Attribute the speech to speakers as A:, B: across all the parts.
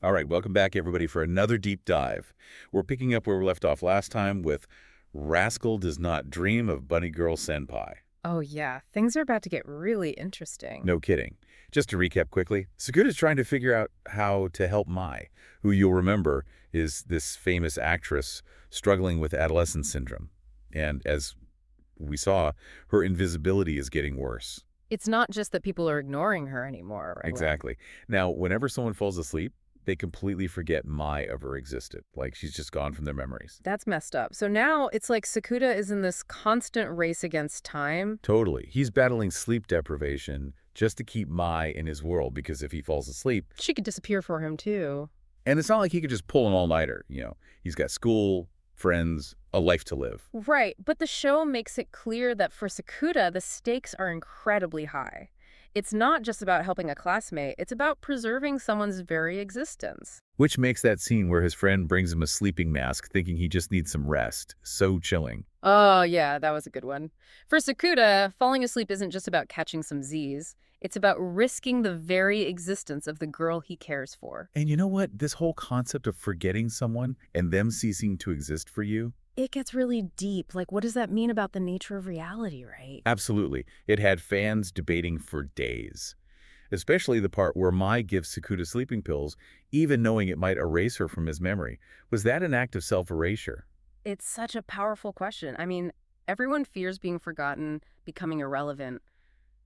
A: All right, welcome back, everybody, for another deep dive. We're picking up where we left off last time with Rascal does not dream of bunny girl Senpai.
B: Oh yeah, things are about to get really interesting.
A: No kidding. Just to recap quickly, Sakuta's trying to figure out how to help Mai, who you'll remember is this famous actress struggling with adolescence syndrome. And as we saw, her invisibility is getting worse.
B: It's not just that people are ignoring her anymore, right?
A: Exactly. Now, whenever someone falls asleep, they completely forget Mai ever existed. Like, she's just gone from their memories.
B: That's messed up. So now it's like Sakuta is in this constant race against time.
A: Totally. He's battling sleep deprivation just to keep Mai in his world, because if he falls asleep...
B: She could disappear for him too.
A: And it's not like he could just pull an all-nighter, you know. He's got school, friends, a life to live.
B: Right, but the show makes it clear that for Sakuta, the stakes are incredibly high. It's not just about helping a classmate, it's about preserving someone's very existence.
A: Which makes that scene where his friend brings him a sleeping mask thinking he just needs some rest so chilling.
B: Oh yeah, that was a good one. For Sakuta, falling asleep isn't just about catching some Z's. It's about risking the very existence of the girl he cares for.
A: And you know what? This whole concept of forgetting someone and them ceasing to exist for you?
B: It gets really deep. Like, what does that mean about the nature of reality, right?
A: Absolutely. It had fans debating for days. Especially the part where Mai gives Sakuta sleeping pills, even knowing it might erase her from his memory. Was that an act of self-erasure?
B: It's such a powerful question. I mean, everyone fears being forgotten, becoming irrelevant.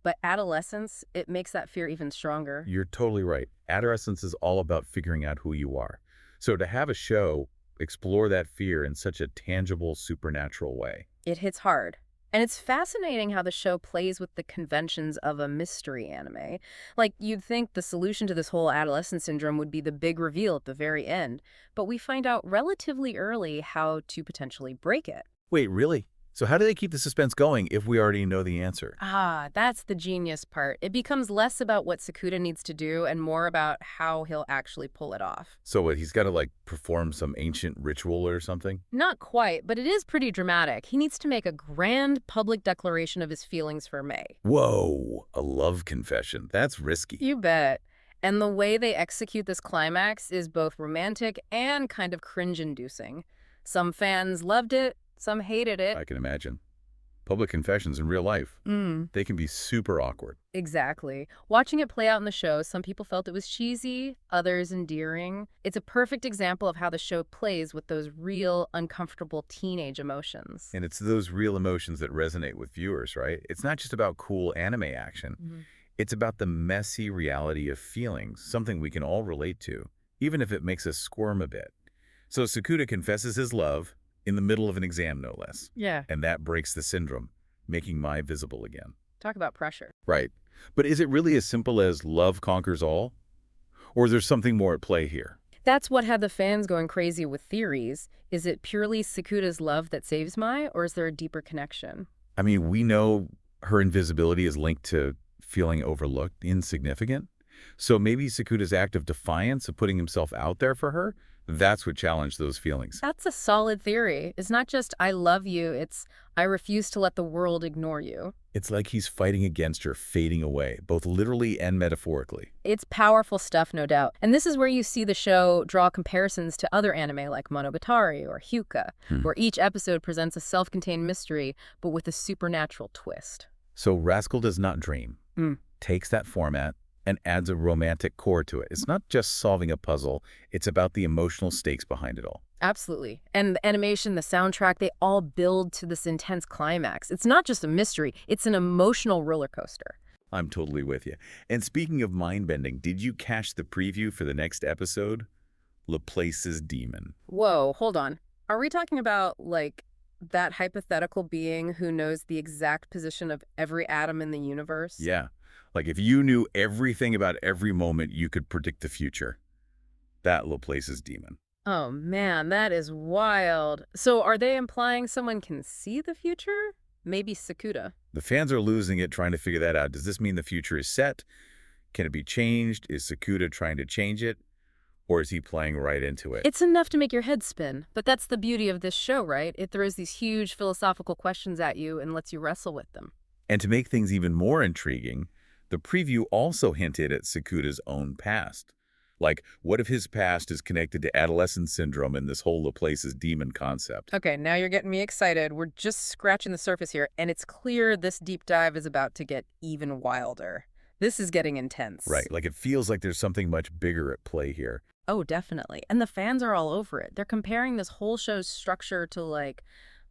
B: But adolescence, it makes that fear even stronger.
A: You're totally right. Adolescence is all about figuring out who you are. So to have a show explore that fear in such a tangible, supernatural way.
B: It hits hard. And it's fascinating how the show plays with the conventions of a mystery anime. Like, you'd think the solution to this whole adolescent syndrome would be the big reveal at the very end, but we find out relatively early how to potentially break it.
A: Wait, really? So how do they keep the suspense going if we already know the answer?
B: Ah, that's the genius part. It becomes less about what Sakuta needs to do and more about how he'll actually pull it off.
A: So what, he's got to, like, perform some ancient ritual or something?
B: Not quite, but it is pretty dramatic. He needs to make a grand public declaration of his feelings for May.
A: Whoa, a love confession. That's risky.
B: You bet. And the way they execute this climax is both romantic and kind of cringe-inducing. Some fans loved it, some hated it.
A: I can imagine. Public confessions in real life, they can be super awkward.
B: Exactly. Watching it play out in the show, some people felt it was cheesy, others endearing. It's a perfect example of how the show plays with those real, uncomfortable teenage emotions.
A: And it's those real emotions that resonate with viewers, right? It's not just about cool anime action. It's about the messy reality of feelings, something we can all relate to, even if it makes us squirm a bit. So Sakuta confesses his love, in the middle of an exam, no less.
B: Yeah.
A: And that breaks the syndrome, making Mai visible again.
B: Talk about pressure.
A: Right. But is it really as simple as love conquers all? Or is there something more at play here?
B: That's what had the fans going crazy with theories. Is it purely Sakuta's love that saves Mai, or is there a deeper connection?
A: I mean, we know her invisibility is linked to feeling overlooked, insignificant. So maybe Sakuta's act of defiance of putting himself out there for her, that's what challenged those feelings.
B: That's a solid theory. It's not just, I love you, it's, I refuse to let the world ignore you.
A: It's like he's fighting against her fading away, both literally and metaphorically.
B: It's powerful stuff, no doubt. And this is where you see the show draw comparisons to other anime like Monogatari or Hyuga, where each episode presents a self-contained mystery, but with a supernatural twist.
A: So Rascal does not dream, takes that format, and adds a romantic core to it. It's not just solving a puzzle, it's about the emotional stakes behind it all.
B: Absolutely. And the animation, the soundtrack, they all build to this intense climax. It's not just a mystery, it's an emotional roller coaster.
A: I'm totally with you. And speaking of mind-bending, did you catch the preview for the next episode? Laplace's Demon.
B: Whoa, hold on. Are we talking about, like, that hypothetical being who knows the exact position of every atom in the universe?
A: Yeah. Like if you knew everything about every moment, you could predict the future. That Laplace's Demon.
B: Oh man, that is wild. So are they implying someone can see the future? Maybe Sakuta.
A: The fans are losing it trying to figure that out. Does this mean the future is set? Can it be changed? Is Sakuta trying to change it? Or is he playing right into it?
B: It's enough to make your head spin. But that's the beauty of this show, right? It throws these huge philosophical questions at you and lets you wrestle with them.
A: And to make things even more intriguing, the preview also hinted at Sakuta's own past. Like, what if his past is connected to adolescent syndrome and this whole Laplace's demon concept?
B: Okay, now you're getting me excited. We're just scratching the surface here, and it's clear this deep dive is about to get even wilder. This is getting intense.
A: Right, like it feels like there's something much bigger at play here.
B: Oh, definitely. And the fans are all over it. They're comparing this whole show's structure to, like,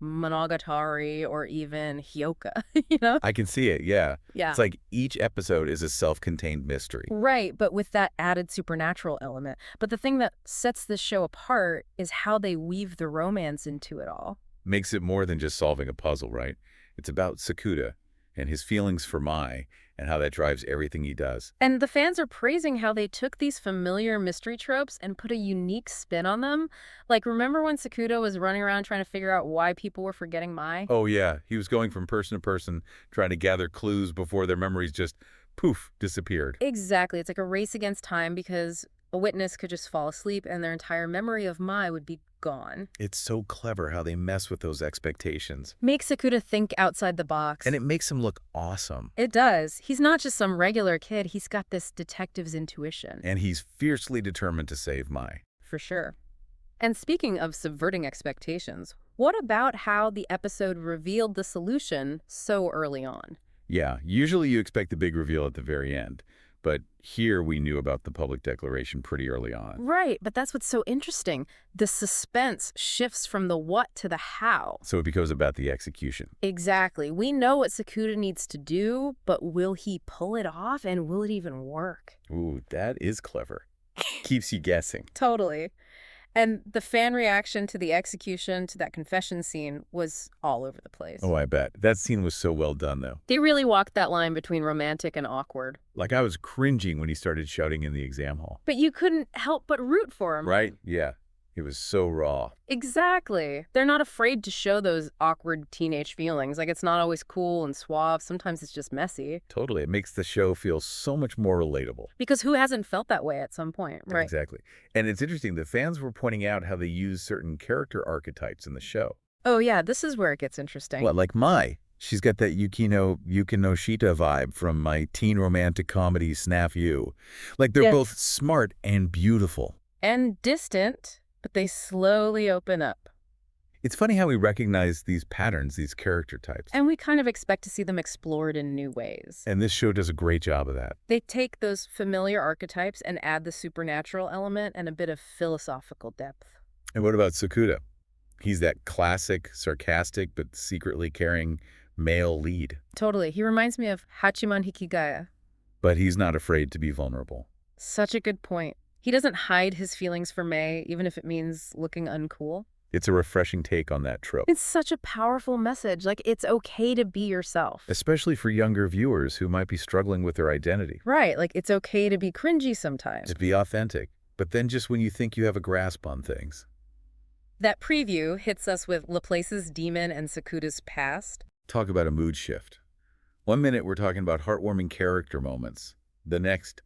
B: Monogatari or even Hyoka, you know?
A: I can see it, yeah.
B: Yeah.
A: It's like each episode is a self-contained mystery.
B: Right, but with that added supernatural element. But the thing that sets this show apart is how they weave the romance into it all.
A: Makes it more than just solving a puzzle, right? It's about Sakuda and his feelings for Mai and how that drives everything he does.
B: And the fans are praising how they took these familiar mystery tropes and put a unique spin on them. Like, remember when Sakuda was running around trying to figure out why people were forgetting Mai?
A: Oh yeah, he was going from person to person, trying to gather clues before their memories just, poof, disappeared.
B: Exactly. It's like a race against time because a witness could just fall asleep and their entire memory of Mai would be gone.
A: It's so clever how they mess with those expectations.
B: Make Sakuda think outside the box.
A: And it makes him look awesome.
B: It does. He's not just some regular kid. He's got this detective's intuition.
A: And he's fiercely determined to save Mai.
B: For sure. And speaking of subverting expectations, what about how the episode revealed the solution so early on?
A: Yeah, usually you expect the big reveal at the very end. But here we knew about the public declaration pretty early on.
B: Right, but that's what's so interesting. The suspense shifts from the what to the how.
A: So it becomes about the execution.
B: Exactly. We know what Sakuda needs to do, but will he pull it off and will it even work?
A: Ooh, that is clever. Keeps you guessing.
B: Totally. And the fan reaction to the execution, to that confession scene, was all over the place.
A: Oh, I bet. That scene was so well done, though.
B: They really walked that line between romantic and awkward.
A: Like, I was cringing when he started shouting in the exam hall.
B: But you couldn't help but root for him.
A: Right? Yeah. It was so raw.
B: Exactly. They're not afraid to show those awkward teenage feelings. Like, it's not always cool and suave. Sometimes it's just messy.
A: Totally. It makes the show feel so much more relatable.
B: Because who hasn't felt that way at some point, right?
A: Exactly. And it's interesting, the fans were pointing out how they use certain character archetypes in the show.
B: Oh, yeah, this is where it gets interesting.
A: Well, like Mai. She's got that Yukino Shita vibe from my teen romantic comedy Snafu. Like, they're both smart and beautiful.
B: And distant, but they slowly open up.
A: It's funny how we recognize these patterns, these character types.
B: And we kind of expect to see them explored in new ways.
A: And this show does a great job of that.
B: They take those familiar archetypes and add the supernatural element and a bit of philosophical depth.
A: And what about Sakuda? He's that classic, sarcastic, but secretly caring male lead.
B: Totally. He reminds me of Hachiman Hikigaya.
A: But he's not afraid to be vulnerable.
B: Such a good point. He doesn't hide his feelings for May, even if it means looking uncool.
A: It's a refreshing take on that trope.
B: It's such a powerful message. Like, it's okay to be yourself.
A: Especially for younger viewers who might be struggling with their identity.
B: Right. Like, it's okay to be cringy sometimes.
A: To be authentic. But then just when you think you have a grasp on things.
B: That preview hits us with Laplace's demon and Sakuda's past.
A: Talk about a mood shift. 1 minute we're talking about heartwarming character moments. The next,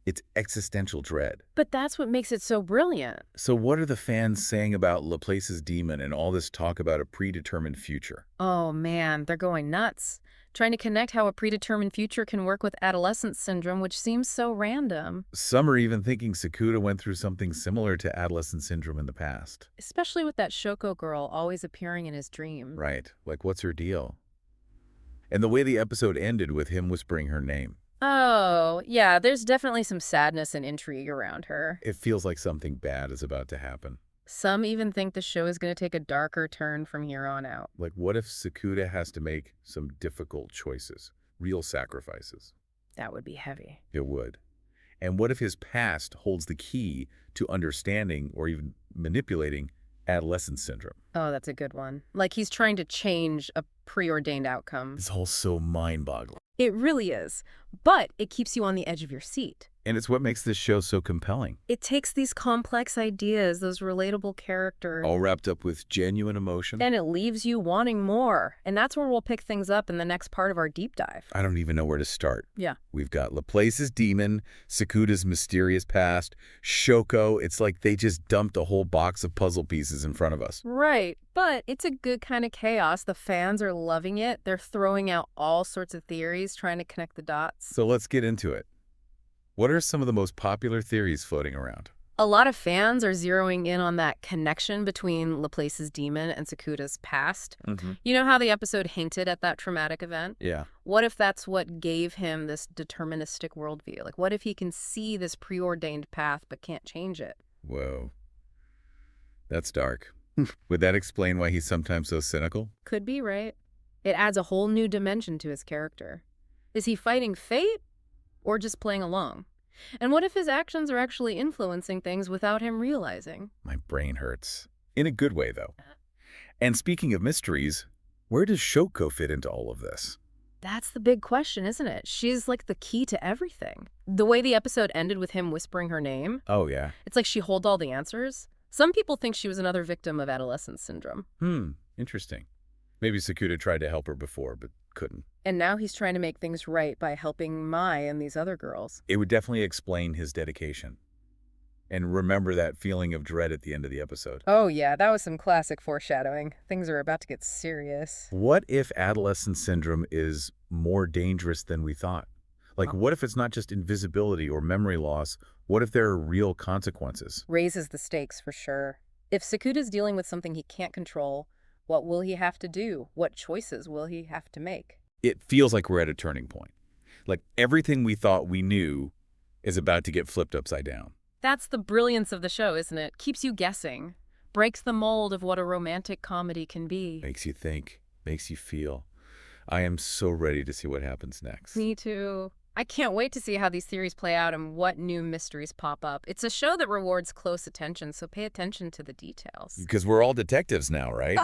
A: it's existential dread.
B: But that's what makes it so brilliant.
A: So what are the fans saying about Laplace's demon and all this talk about a predetermined future?
B: Oh man, they're going nuts. Trying to connect how a predetermined future can work with adolescence syndrome, which seems so random.
A: Some are even thinking Sakuda went through something similar to adolescent syndrome in the past.
B: Especially with that Shoko girl always appearing in his dreams.
A: Right. Like, what's her deal? And the way the episode ended with him whispering her name.
B: Oh, yeah, there's definitely some sadness and intrigue around her.
A: It feels like something bad is about to happen.
B: Some even think the show is going to take a darker turn from here on out.
A: Like, what if Sakuda has to make some difficult choices, real sacrifices?
B: That would be heavy.
A: It would. And what if his past holds the key to understanding or even manipulating adolescent syndrome?
B: Oh, that's a good one. Like he's trying to change a preordained outcome.
A: It's all so mind-boggling.
B: It really is. But it keeps you on the edge of your seat.
A: And it's what makes this show so compelling.
B: It takes these complex ideas, those relatable characters,
A: All wrapped up with genuine emotion.
B: and it leaves you wanting more. And that's where we'll pick things up in the next part of our deep dive.
A: I don't even know where to start.
B: Yeah.
A: We've got Laplace's demon, Sakuda's mysterious past, Shoko. It's like they just dumped a whole box of puzzle pieces in front of us.
B: Right. But it's a good kind of chaos. The fans are loving it. They're throwing out all sorts of theories, trying to connect the dots.
A: So let's get into it. What are some of the most popular theories floating around?
B: A lot of fans are zeroing in on that connection between Laplace's demon and Sakuta's past.
A: Mm-hmm.
B: You know how the episode hinted at that traumatic event?
A: Yeah.
B: What if that's what gave him this deterministic worldview? Like, what if he can see this preordained path but can't change it?
A: Whoa. That's dark. Would that explain why he's sometimes so cynical?
B: Could be, right? It adds a whole new dimension to his character. Is he fighting fate or just playing along? And what if his actions are actually influencing things without him realizing?
A: My brain hurts. In a good way, though. And speaking of mysteries, where does Shoko fit into all of this?
B: That's the big question, isn't it? She's like the key to everything. The way the episode ended with him whispering her name,
A: Oh, yeah.
B: it's like she holds all the answers. Some people think she was another victim of adolescence syndrome.
A: Interesting. Maybe Sakuta tried to help her before, but couldn't.
B: And now he's trying to make things right by helping Mai and these other girls.
A: It would definitely explain his dedication. And remember that feeling of dread at the end of the episode.
B: Oh yeah, that was some classic foreshadowing. Things are about to get serious.
A: What if adolescent syndrome is more dangerous than we thought? Like, what if it's not just invisibility or memory loss? What if there are real consequences?
B: Raises the stakes for sure. If Sakuta's dealing with something he can't control, what will he have to do? What choices will he have to make?
A: It feels like we're at a turning point. Like everything we thought we knew is about to get flipped upside down.
B: That's the brilliance of the show, isn't it? Keeps you guessing. Breaks the mold of what a romantic comedy can be.
A: Makes you think, makes you feel. I am so ready to see what happens next.
B: Me too. I can't wait to see how these theories play out and what new mysteries pop up. It's a show that rewards close attention, so pay attention to the details.
A: Because we're all detectives now, right?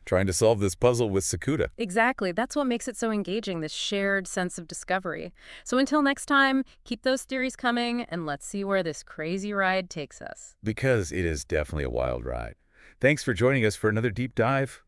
A: Trying to solve this puzzle with Sakuta.
B: Exactly. That's what makes it so engaging, this shared sense of discovery. So until next time, keep those theories coming, and let's see where this crazy ride takes us.
A: Because it is definitely a wild ride. Thanks for joining us for another deep dive.